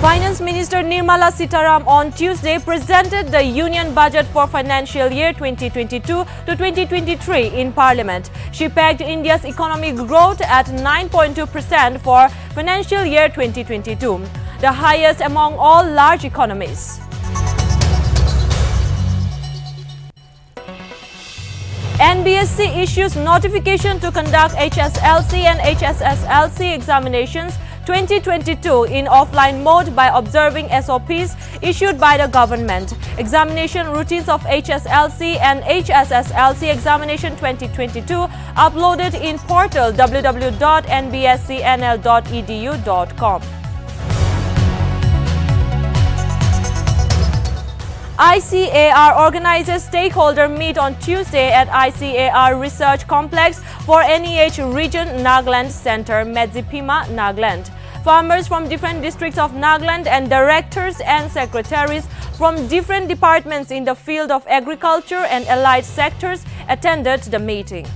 Finance Minister Nirmala Sitharaman on Tuesday presented the Union Budget for financial year 2022 to 2023 in Parliament. She pegged India's economic growth at 9.2% for financial year 2022, the highest among all large economies. NBSC issues notification to conduct HSLC and HSSLC examinations 2022 in offline mode by observing SOPs issued by the government. Examination routines of HSLC and HSSLC examination 2022 uploaded in portal www.nbscnl.edu.com. ICAR organizes stakeholder meet on Tuesday at ICAR Research Complex for NEH Region Nagaland Center, Medzipima, Nagaland. Farmers from different districts of Nagaland and directors and secretaries from different departments in the field of agriculture and allied sectors attended the meeting.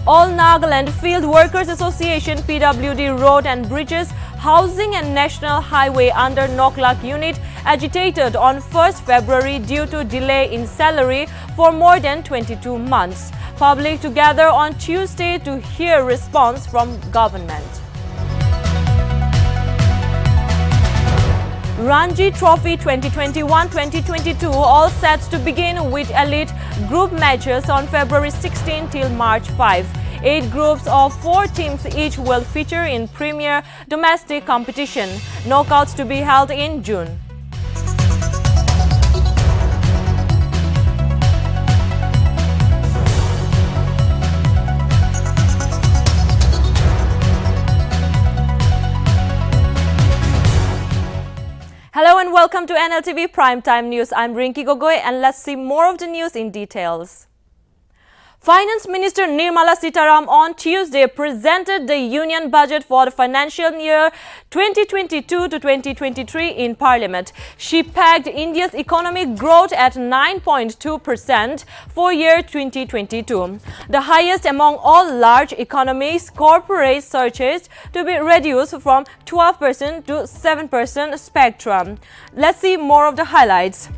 All Nagaland Field Workers Association PWD Road and Bridges, Housing and National Highway under Noklak unit agitated on 1st February due to delay in salary for more than 22 months. Public to gather on Tuesday to hear response from government. Ranji Trophy 2021-2022 all set to begin with elite group matches on February 16 till March 5. 8 groups of 4 teams each will feature in premier domestic competition. Knockouts to be held in June. Hello and welcome to Nltv Primetime News. I'm Rinki Gogoi and let's see more of the news in details. Finance Minister Nirmala Sitharaman on Tuesday presented the Union Budget for the financial year 2022 to 2023 in Parliament. She pegged India's economic growth at 9.2% for year 2022, the highest among all large economies. Corporate surcharge to be reduced from 12% to 7% spectrum. Let's see more of the highlights.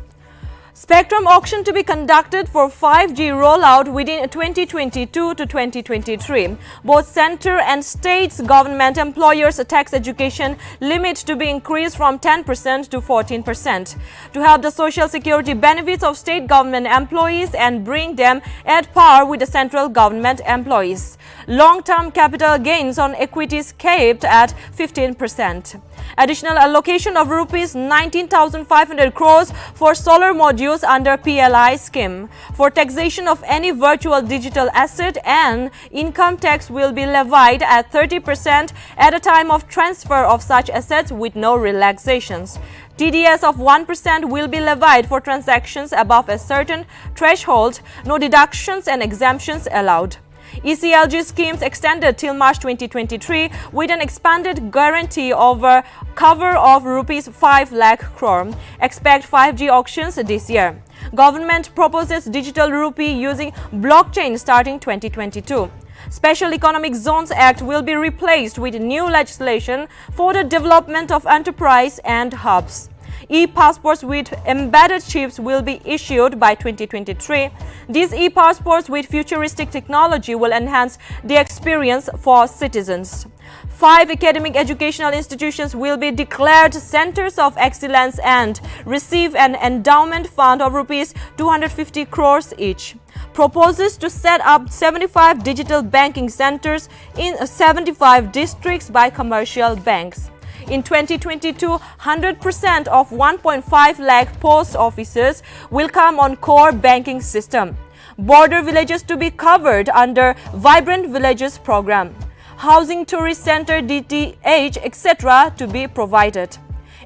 Spectrum auction to be conducted for 5G rollout within 2022 to 2023. Both center and states government employers tax education limit to be increased from 10% to 14% to help the social security benefits of state government employees and bring them at par with the central government employees. Long-term capital gains on equities capped at 15%. Additional allocation of rupees 19,500 crores for solar modules under PLI scheme. For taxation of any virtual digital asset, and income tax will be levied at 30% at a time of transfer of such assets with no relaxations. TDS of 1% will be levied for transactions above a certain threshold. No deductions and exemptions allowed. ECLG schemes extended till March 2023 with an expanded guarantee over cover of rupees 5 lakh crore. Expect 5G auctions this year. Government proposes digital rupee using blockchain starting 2022. Special Economic Zones Act will be replaced with new legislation for the development of enterprise and hubs. E-passports with embedded chips will be issued by 2023. These e-passports with futuristic technology will enhance the experience for citizens. 5 academic educational institutions will be declared centers of excellence and receive an endowment fund of rupees 250 crores each. Proposes to set up 75 digital banking centers in 75 districts by commercial banks. In 2022, 100% of 1.5 lakh post offices will come on core banking system. Border villages to be covered under Vibrant Villages program. Housing tourist center, DTH, etc. to be provided.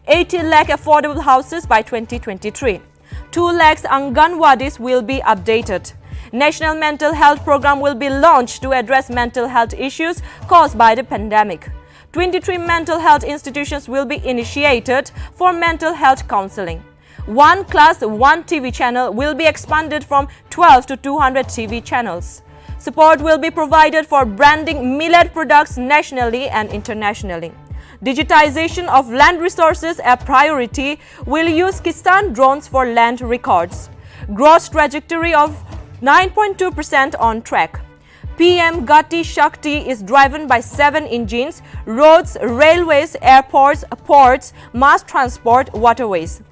80 lakh affordable houses by 2023. 2 lakhs Anganwadis will be updated. National Mental Health Program will be launched to address mental health issues caused by the pandemic. 23 mental health institutions will be initiated for mental health counseling. 1 class, 1 TV channel will be expanded from 12 to 200 TV channels. Support will be provided for branding millet products nationally and internationally. Digitization of land resources a priority, will use Kisan drones for land records. Growth trajectory of 9.2% on track. PM Gati Shakti is driven by 7 engines: roads, railways, airports, ports, mass transport, waterways.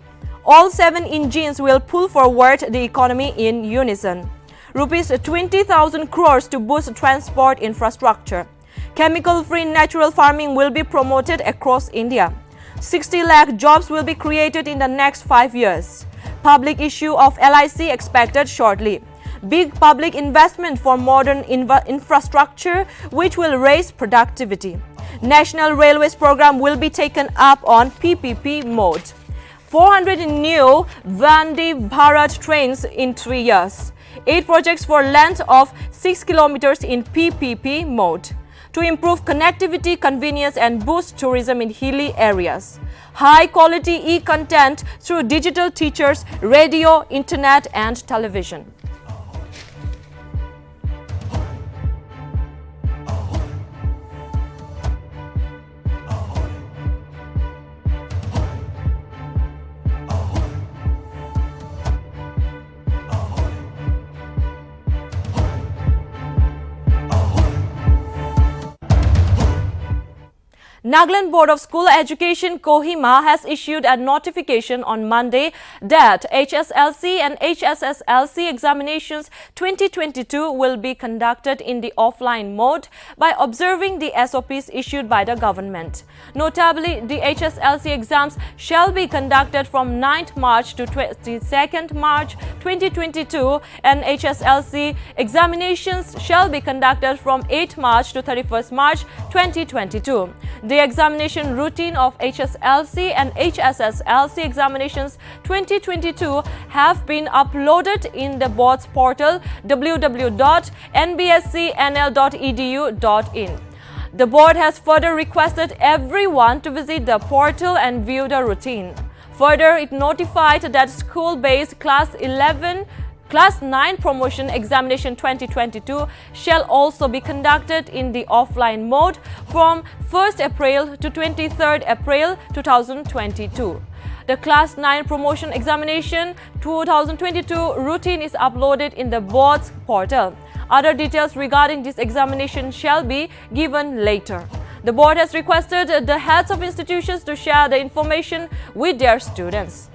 All 7 engines will pull forward the economy in unison. Rupees 20,000 crores to boost transport infrastructure. Chemical-free natural farming will be promoted across India. 60 lakh jobs will be created in the next 5 years. Public issue of LIC expected shortly. Big public investment for modern infrastructure which will raise productivity. National Railways program will be taken up on PPP mode. 400 new Vande Bharat trains in 3 years. 8 projects for length of 6 kilometers in PPP mode. To improve connectivity, convenience and boost tourism in hilly areas. High quality e-content through digital teachers, radio, internet and television. Nagaland Board of School Education Kohima has issued a notification on Monday that HSLC and HSSLC examinations 2022 will be conducted in the offline mode by observing the SOPs issued by the government. Notably, the HSLC exams shall be conducted from 9th March to 22nd March 2022 and HSLC examinations shall be conducted from 8th March to 31st March 2022. The examination routine of HSLC and HSSLC examinations 2022 have been uploaded in the board's portal www.nbscnl.edu.in. The board has further requested everyone to visit the portal and view the routine. Further, it notified that school-based Class 9 Promotion Examination 2022 shall also be conducted in the offline mode from 1st April to 23rd April 2022. The Class 9 Promotion Examination 2022 routine is uploaded in the board's portal. Other details regarding this examination shall be given later. The board has requested the heads of institutions to share the information with their students.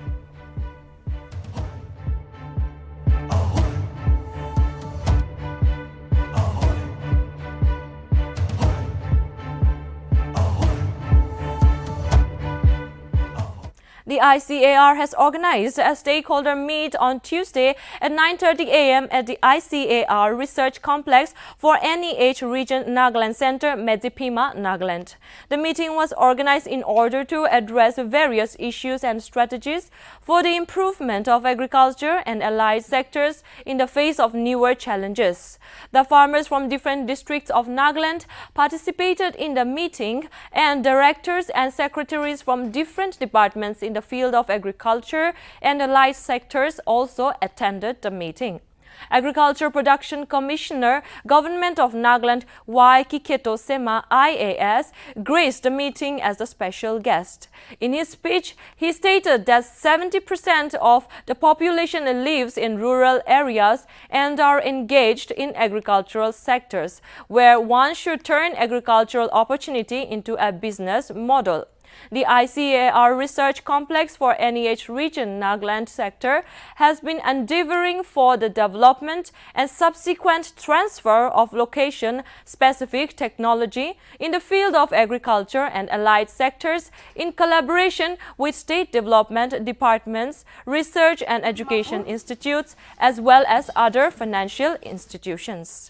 The ICAR has organized a stakeholder meet on Tuesday at 9:30 a.m. at the ICAR Research Complex for NEH Region Nagaland Center, Medzipima, Nagaland. The meeting was organized in order to address various issues and strategies for the improvement of agriculture and allied sectors in the face of newer challenges. The farmers from different districts of Nagaland participated in the meeting, and directors and secretaries from different departments in the field of agriculture and allied sectors also attended the meeting. Agriculture Production Commissioner, Government of Nagaland Y. Kiketo Sema IAS, graced the meeting as a special guest. In his speech, he stated that 70% of the population lives in rural areas and are engaged in agricultural sectors, where one should turn agricultural opportunity into a business model. The ICAR Research Complex for NEH Region Nagaland sector has been endeavoring for the development and subsequent transfer of location-specific technology in the field of agriculture and allied sectors in collaboration with state development departments, research and education institutes, as well as other financial institutions.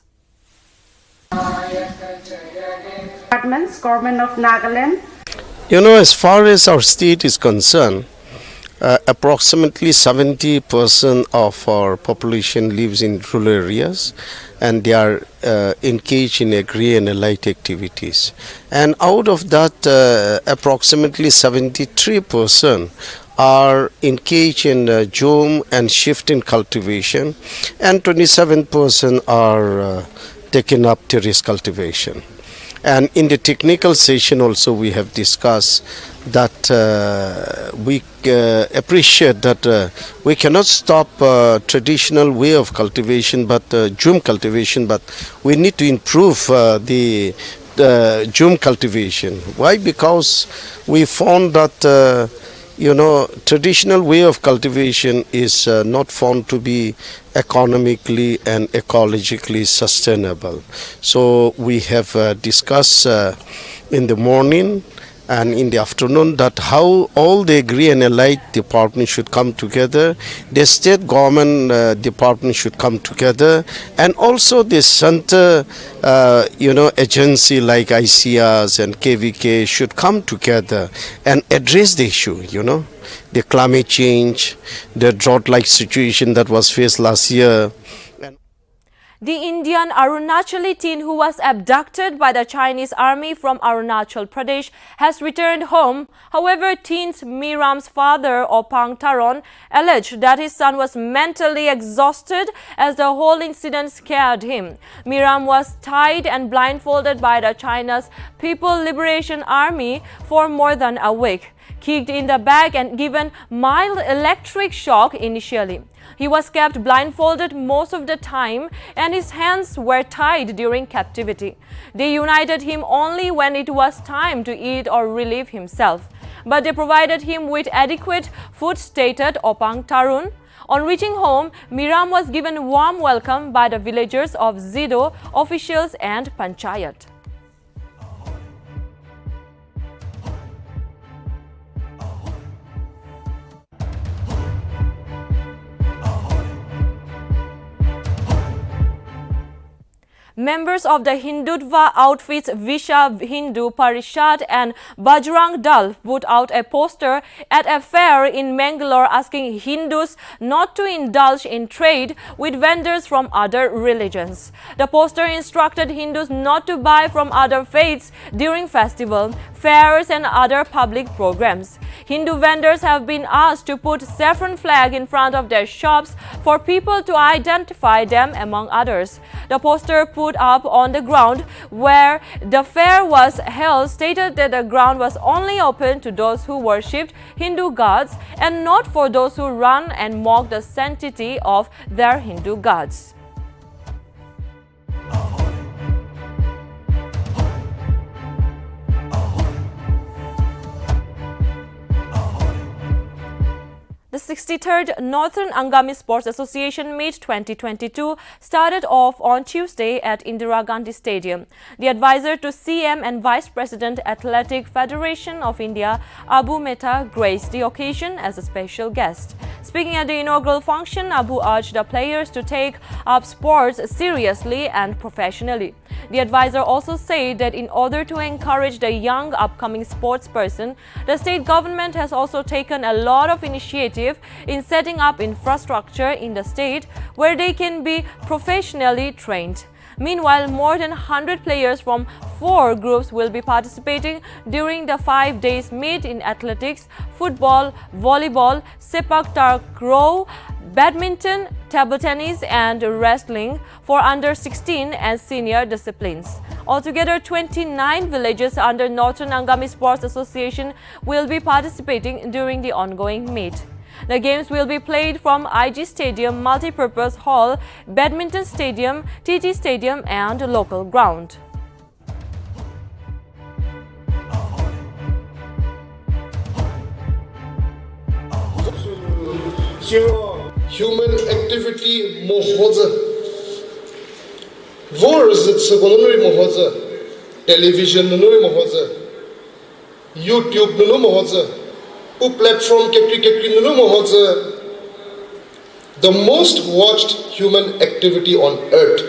Departments, Government of Nagaland. You know, as far as our state is concerned, approximately 70% of our population lives in rural areas, and they are engaged in agri and allied activities. And out of that, approximately 73% are engaged in jom and shift in cultivation, and 27% are taken up terrace cultivation. And in the technical session also we have discussed that we appreciate that we cannot stop traditional way of cultivation, but Jum cultivation, but we need to improve the Jum cultivation. Why? Because we found that traditional way of cultivation is not found to be economically and ecologically sustainable. So we have discussed in the morning and in the afternoon that how all the agri and allied departments should come together, the state government department should come together, and also the center agency like ICARs and KVK should come together and address the issue, the climate change, the drought-like situation that was faced last year. The Indian Arunachali teen who was abducted by the Chinese army from Arunachal Pradesh has returned home. However, teen's Miram's father, Opang Taron, alleged that his son was mentally exhausted as the whole incident scared him. Miram was tied and blindfolded by the China's People Liberation Army for more than a week, kicked in the back and given mild electric shock initially. He was kept blindfolded most of the time and his hands were tied during captivity. They united him only when it was time to eat or relieve himself. But they provided him with adequate food, stated Opang Tarun. On reaching home, Miram was given warm welcome by the villagers of Zido, officials and Panchayat. Members of the Hindutva outfits Visha Hindu Parishad and Bajrang Dal put out a poster at a fair in Mangalore asking Hindus not to indulge in trade with vendors from other religions. The poster instructed Hindus not to buy from other faiths during festival, fairs and other public programs. Hindu vendors have been asked to put saffron flag in front of their shops for people to identify them among others. The poster put up on the ground where the fair was held stated that the ground was only open to those who worshipped Hindu gods and not for those who run and mock the sanctity of their Hindu gods. The 63rd Northern Angami Sports Association Meet 2022 started off on Tuesday at Indira Gandhi Stadium. The advisor to CM and Vice President Athletic Federation of India, Abu Mehta, graced the occasion as a special guest. Speaking at the inaugural function, Abu urged the players to take up sports seriously and professionally. The advisor also said that in order to encourage the young upcoming sportsperson, the state government has also taken a lot of initiative in setting up infrastructure in the state where they can be professionally trained. Meanwhile, more than 100 players from 4 groups will be participating during the 5 days meet in athletics, football, volleyball, sepak takraw, badminton, table tennis and wrestling for under 16 and senior disciplines. Altogether, 29 villages under Northern Angami Sports Association will be participating during the ongoing meet. The games will be played from IG Stadium, Multipurpose Hall, Badminton Stadium, TT Stadium and local ground. Human activity mohoza. Wars it's economic mohoza. Television nunui mohoza. YouTube nunu mohoza. Platform the most watched human activity on earth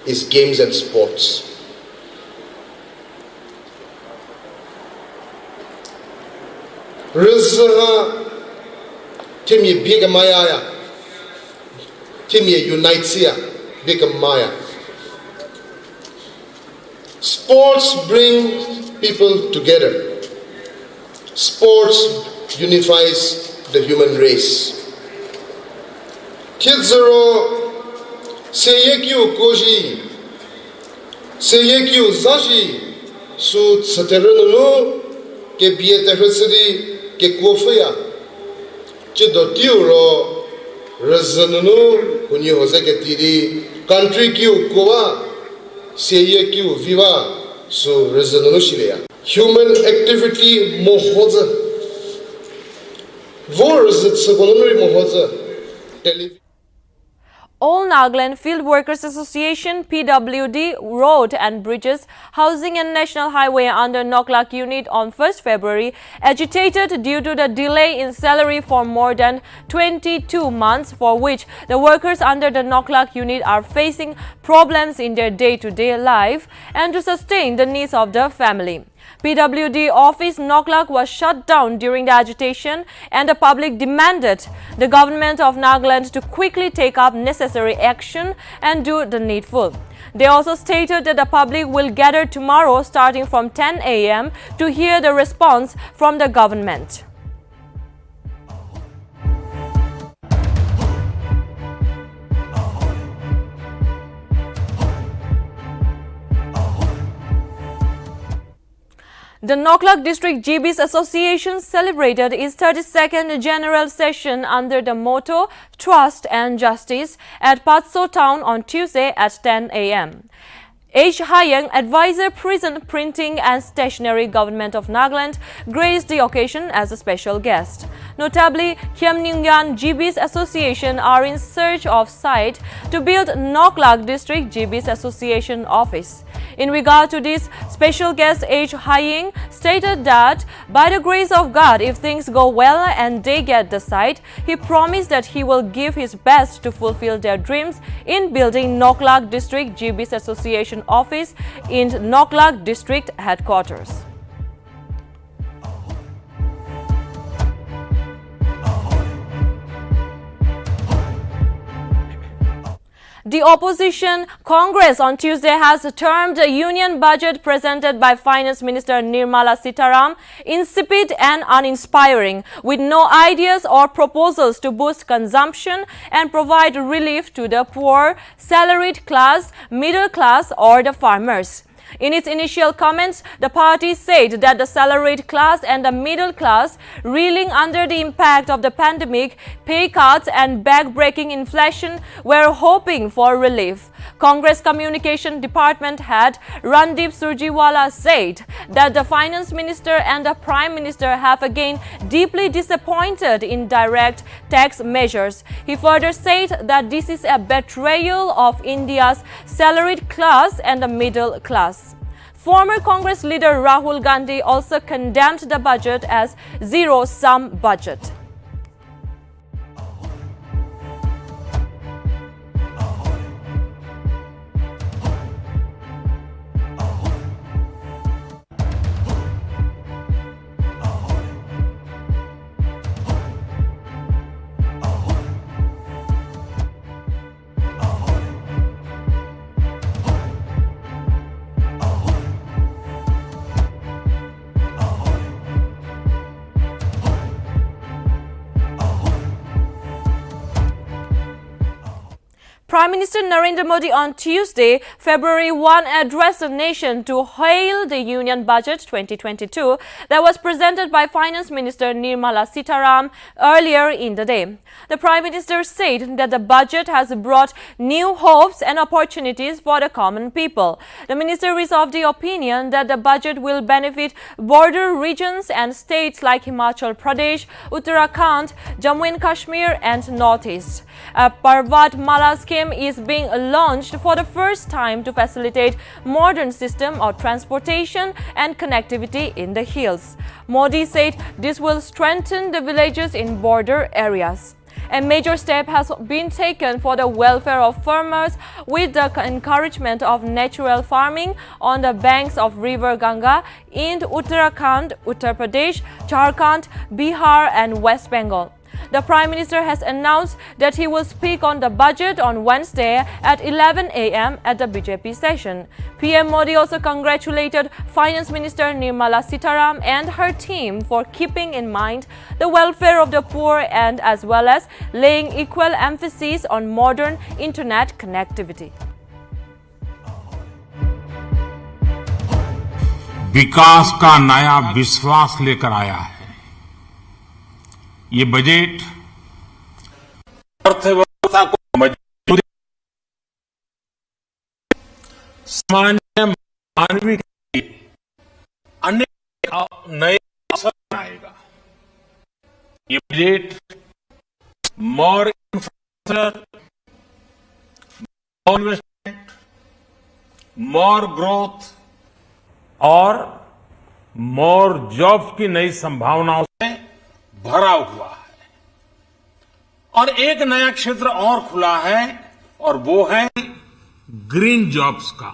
is games and sports. Rizha Timmy big maya Timmy unites here big maya. Sports bring people together. Sports unifies the human race. Kids are sayekyu koji Seyekyu Zashi Su Saterunu Ke Bietahasari Ke Kofaya Chidotiuro Razanunu Unyo Hosakatiri Country Q Koa Seyekyu Viva Su Razanunu Shilea Human activity Mohoza Wars at Sabonari Mohoza Television. All Nagaland Field Workers Association, PWD, Road and Bridges, Housing and National Highway under Noklak unit on 1st February agitated due to the delay in salary for more than 22 months, for which the workers under the Noklak unit are facing problems in their day-to-day life and to sustain the needs of the family. PWD office Noklak was shut down during the agitation, and the public demanded the government of Nagaland to quickly take up necessary action and do the needful. They also stated that the public will gather tomorrow starting from 10 a.m. to hear the response from the government. The Noklak District GBs Association celebrated its 32nd General Session under the motto Trust and Justice at Patso Town on Tuesday at 10 a.m. H. Hayang, Advisor Prison Printing and Stationery Government of Nagaland, graced the occasion as a special guest. Notably, Hyamningyan GBs Association are in search of site to build Noklak District GBs Association office. In regard to this, special guest H. Haying stated that by the grace of God, if things go well and they get the site, he promised that he will give his best to fulfill their dreams in building Noklak District GBs Association office in Noklak District headquarters. The opposition Congress on Tuesday has termed the union budget presented by Finance Minister Nirmala Sitaram insipid and uninspiring, with no ideas or proposals to boost consumption and provide relief to the poor, salaried class, middle class or the farmers. In its initial comments, the party said that the salaried class and the middle class, reeling under the impact of the pandemic, pay cuts and back-breaking inflation, were hoping for relief. Congress Communication Department head Randeep Surjiwala said that the Finance Minister and the Prime Minister have again deeply disappointed in direct tax measures. He further said that this is a betrayal of India's salaried class and the middle class. Former Congress leader Rahul Gandhi also condemned the budget as zero-sum budget. Prime Minister Narendra Modi on Tuesday, February 1, addressed the nation to hail the Union Budget 2022 that was presented by Finance Minister Nirmala Sitaram earlier in the day. The Prime Minister said that the budget has brought new hopes and opportunities for the common people. The Minister is of the opinion that the budget will benefit border regions and states like Himachal Pradesh, Uttarakhand, Jammu and Kashmir and Northeast. A Parvat Mala scheme is being launched for the first time to facilitate modern system of transportation and connectivity in the hills. Modi said this will strengthen the villages in border areas. A major step has been taken for the welfare of farmers with the encouragement of natural farming on the banks of River Ganga in Uttarakhand, Uttar Pradesh, Jharkhand, Bihar and West Bengal. The Prime Minister has announced that he will speak on the budget on Wednesday at 11 a.m. at the BJP session. PM Modi also congratulated Finance Minister Nirmala Sitaram and her team for keeping in mind the welfare of the poor and as well as laying equal emphasis on modern internet connectivity. विकास का नया विश्वास लेकर आया है। ये budget अर्थव्यवस्था को मजबूती, सामान्य मानवीय के लिए अनेक नए अवसर बनाएगा। ये बजट मोर इंफ्रास्ट्रक्चर, मोर इन्वेस्टमेंट, मोर ग्रोथ और मोर जॉब्स की नई संभावनाओं से भरा हुआ है। और एक नया क्षेत्र और खुला है और वो है ग्रीन जॉब्स का।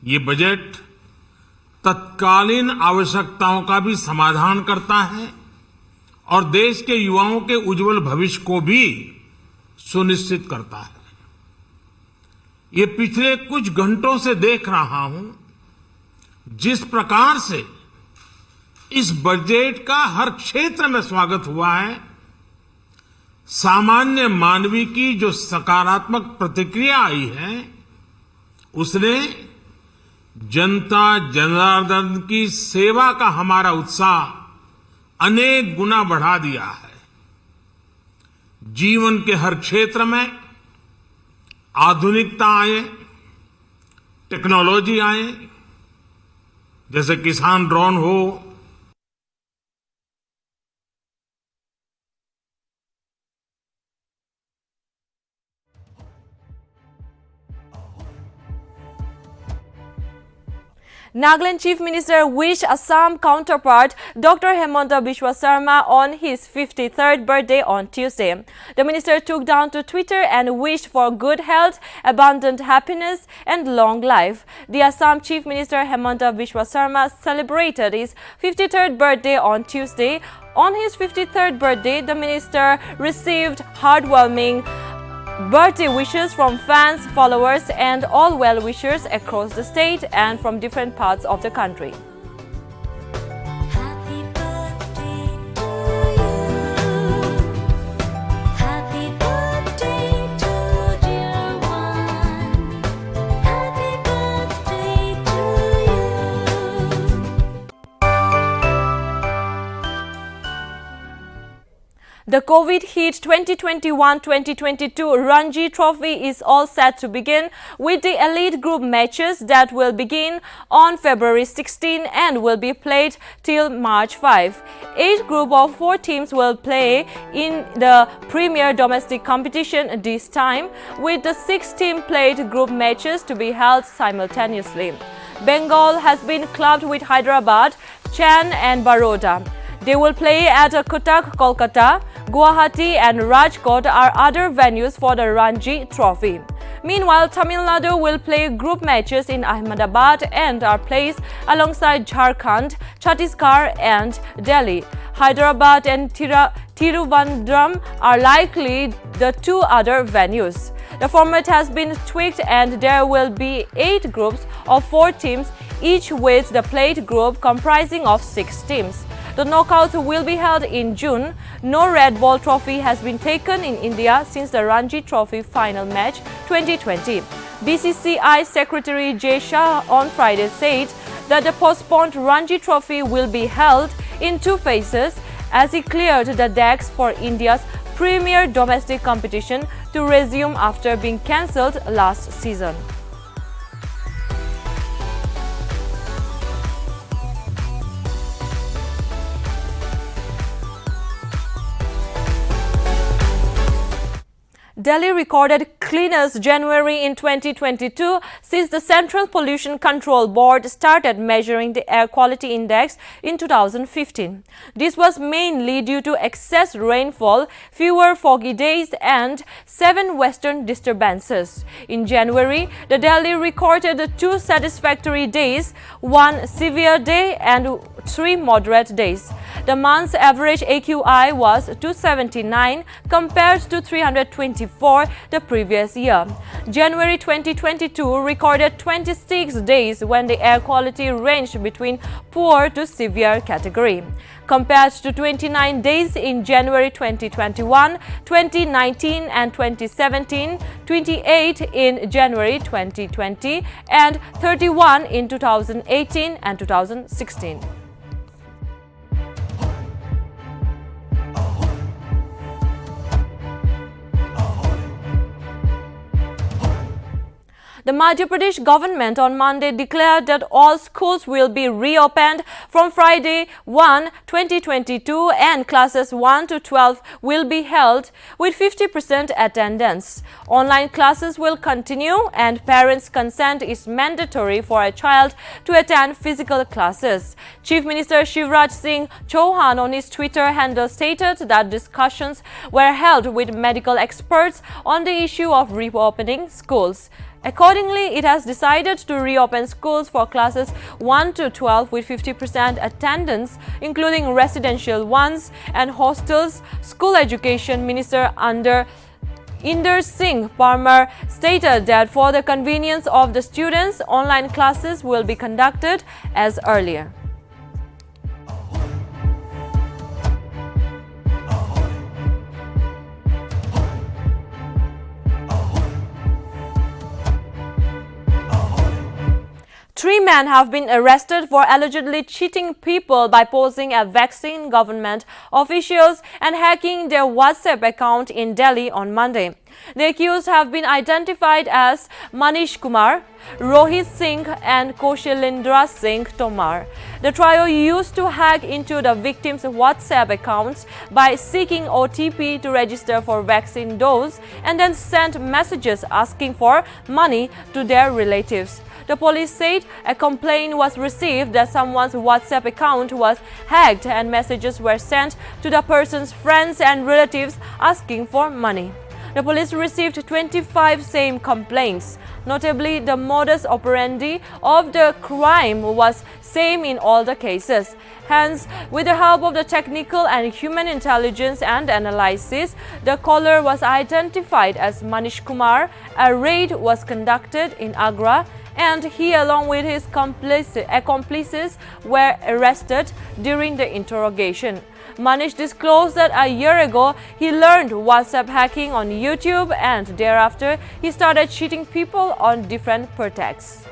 ये बजट तत्कालीन आवश्यकताओं का भी समाधान करता है और देश के युवाओं के उज्जवल भविष्य को भी सुनिश्चित करता है। ये पिछले कुछ घंटों से देख रहा हूं जिस प्रकार से इस बजट का हर क्षेत्र में स्वागत हुआ है, सामान्य मानवी की जो सकारात्मक प्रतिक्रिया आई है, उसने जनता जनार्दन की सेवा का हमारा उत्साह अनेक गुना बढ़ा दिया है। जीवन के हर क्षेत्र में आधुनिकता आए, टेक्नोलॉजी आए, जैसे किसान ड्रोन हो, Nagaland Chief Minister wished Assam counterpart Dr. Hemanta Biswa Sarma on his 53rd birthday on Tuesday. The minister took down to Twitter and wished for good health, abundant happiness and long life. The Assam Chief Minister Hemanta Biswa Sarma celebrated his 53rd birthday on Tuesday. On his 53rd birthday, the minister received heartwarming birthday wishes from fans, followers and all well-wishers across the state and from different parts of the country. Happy birthday to you. Happy birthday to dear one. Happy birthday to you. The COVID-hit 2021-2022 Ranji Trophy is all set to begin with the elite group matches that will begin on February 16 and will be played till March 5. 8 group of 4 teams will play in the premier domestic competition this time, with the 6-team played group matches to be held simultaneously. Bengal has been clubbed with Hyderabad, Chan and Baroda. They will play at Cuttack, Kolkata. Guwahati and Rajkot are other venues for the Ranji Trophy. Meanwhile, Tamil Nadu will play group matches in Ahmedabad and are placed alongside Jharkhand, Chhattisgarh and Delhi. Hyderabad and Tiruvandrum are likely the 2 other venues. The format has been tweaked and there will be 8 groups of 4 teams, each with the played group comprising of 6 teams. The knockouts will be held in June. No Red Ball trophy has been taken in India since the Ranji Trophy final match 2020. BCCI Secretary Jay Shah on Friday said that the postponed Ranji Trophy will be held in 2 phases as he cleared the decks for India's premier domestic competition to resume after being cancelled last season. Delhi recorded cleanest January in 2022 since the Central Pollution Control Board started measuring the air quality index in 2015. This was mainly due to excess rainfall, fewer foggy days and 7 western disturbances. In January, the Delhi recorded 2 satisfactory days, 1 severe day and 3 moderate days. The month's average AQI was 279 compared to 324 the previous year. January 2022 recorded 26 days when the air quality ranged between poor to severe category. compared to 29 days in January 2021, 2019 and 2017, 28 in January 2020 and 31 in 2018 and 2016. The Madhya Pradesh government on Monday declared that all schools will be reopened from Friday 1, 2022 and classes 1 to 12 will be held with 50% attendance. Online classes will continue and parents' consent is mandatory for a child to attend physical classes. Chief Minister Shivraj Singh Chauhan on his Twitter handle stated that discussions were held with medical experts on the issue of reopening schools. Accordingly, it has decided to reopen schools for classes 1 to 12 with 50% attendance, including residential ones and hostels. School Education Minister under Inder Singh Parmar stated that for the convenience of the students, online classes will be conducted as earlier. Three men have been arrested for allegedly cheating people by posing as vaccine government officials and hacking their WhatsApp account in Delhi on Monday. The accused have been identified as Manish Kumar, Rohit Singh and Koshilendra Singh Tomar. The trio used to hack into the victims' WhatsApp accounts by seeking OTP to register for vaccine dose and then sent messages asking for money to their relatives. The police said a complaint was received that someone's WhatsApp account was hacked and messages were sent to the person's friends and relatives asking for money. The police received 25 same complaints. Notably, the modus operandi of the crime was same in all the cases. Hence, with the help of the technical and human intelligence and analysis, the caller was identified as Manish Kumar. A raid was conducted in Agra and he along with his accomplices were arrested during the interrogation. Manish disclosed that a year ago he learned WhatsApp hacking on YouTube and thereafter he started cheating people on different pretexts.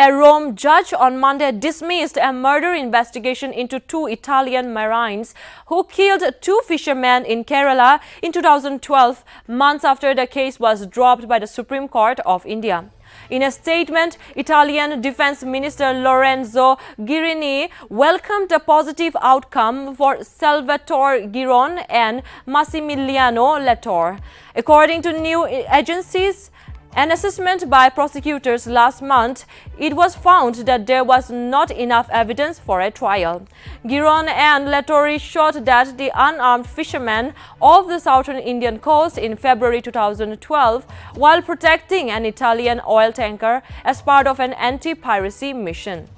A Rome judge on Monday dismissed a murder investigation into two Italian Marines who killed two fishermen in Kerala in 2012, months after the case was dropped by the Supreme Court of India. In a statement, Italian Defense Minister Lorenzo Guerini welcomed the positive outcome for Salvatore Giron and Massimiliano Latore. According to news agencies, an assessment by prosecutors last month, it was found that there was not enough evidence for a trial. Giron and Latore shot that the unarmed fishermen off the southern Indian coast in February 2012 while protecting an Italian oil tanker as part of an anti-piracy mission.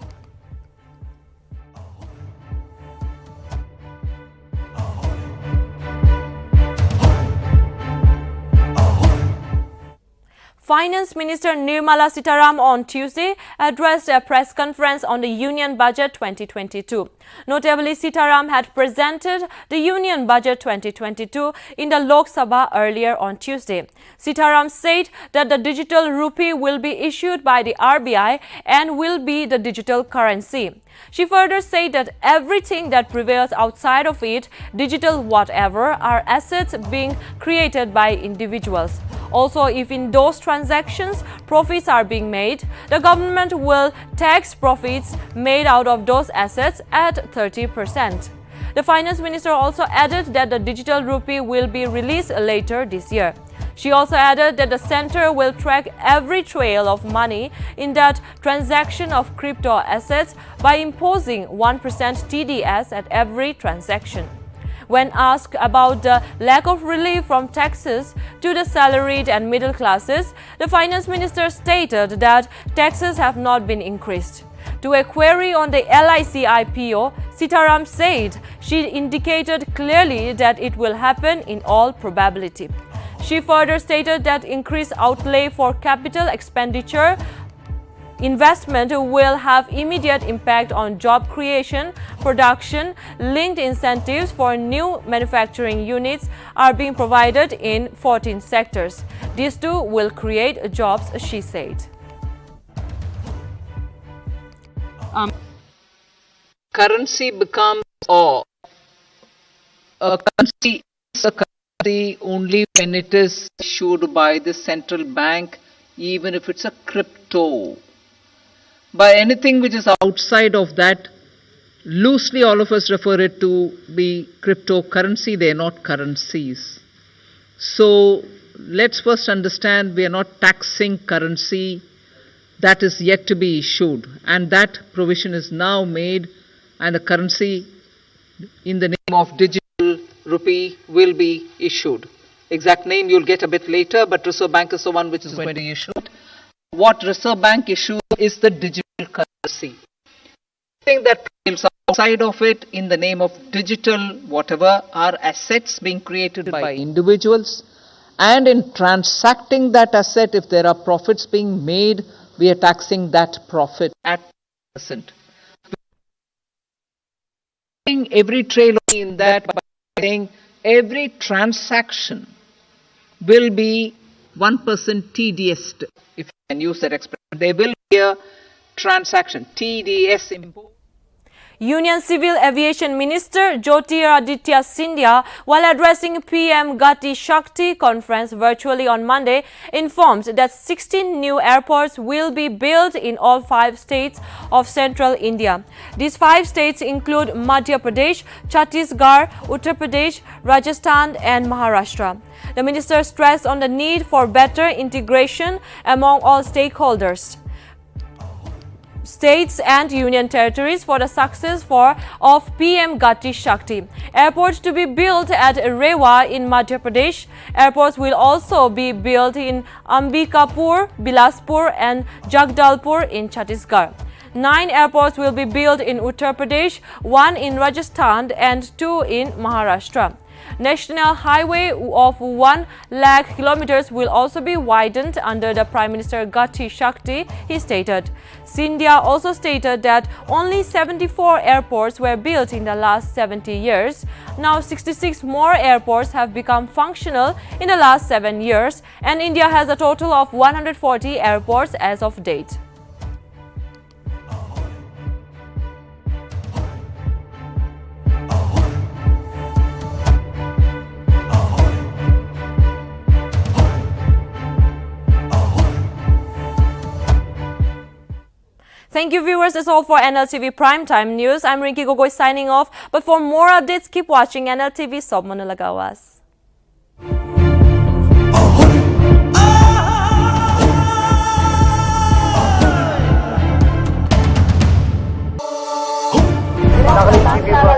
Finance Minister Nirmala Sitaram on Tuesday addressed a press conference on the Union Budget 2022. Notably, Sitaram had presented the Union Budget 2022 in the Lok Sabha earlier on Tuesday. Sitaram said that the digital rupee will be issued by the RBI and will be the digital currency. She further said that everything that prevails outside of it, digital whatever, are assets being created by individuals. Also, if in those transactions profits are being made, the government will tax profits made out of those assets at 30%. The finance minister also added that the digital rupee will be released later this year. She also added that the center will track every trail of money in that transaction of crypto assets by imposing 1% TDS at every transaction. When asked about the lack of relief from taxes to the salaried and middle classes, the finance minister stated that taxes have not been increased. To a query on the LIC IPO, Sitaram said she indicated clearly that it will happen in all probability. She further stated that increased outlay for capital expenditure investment will have immediate impact on job creation, production. Linked incentives for new manufacturing units are being provided in 14 sectors. These too will create jobs, she said. Currency becomes a currency is a currency only when it is issued by the central bank, even if it's a crypto. By anything which is outside of that, loosely all of us refer it to be cryptocurrency. They are not currencies. So let's first understand we are not taxing currency that is yet to be issued, and that provision is now made, and the currency in the name of digital rupee will be issued. Exact name you'll get a bit later, but Reserve Bank is the one which is going to issue it. What Reserve Bank issues is the digital currency. Anything that comes outside of it in the name of digital whatever are assets being created by individuals, and in transacting that asset, if there are profits being made, we are taxing that profit at percent. Every trail in that by saying every transaction will be 1% TDS, if you can use that expression. There will be a transaction, TDS import. Union Civil Aviation Minister Jyotiraditya Scindia, while addressing PM Gati Shakti conference virtually on Monday, informed that 16 new airports will be built in all 5 states of central India. These 5 states include Madhya Pradesh, Chhattisgarh, Uttar Pradesh, Rajasthan and Maharashtra. The minister stressed on the need for better integration among all stakeholders, states and union territories for the success of PM Gati Shakti. Airports to be built at Rewa in Madhya Pradesh. Airports will also be built in Ambikapur, Bilaspur and Jagdalpur in Chhattisgarh. 9 airports will be built in Uttar Pradesh, 1 in Rajasthan and 2 in Maharashtra. National highway of 1 lakh kilometers will also be widened under the Prime Minister Gati Shakti, he stated. Scindia also stated that only 74 airports were built in the last 70 years. Now 66 more airports have become functional in the last 7 years, and India has a total of 140 airports as of date. Thank you, viewers. That's all for NLTV Primetime News. I'm Rinki Gogoi signing off. But for more updates, keep watching NLTV. Sob Manulagawas.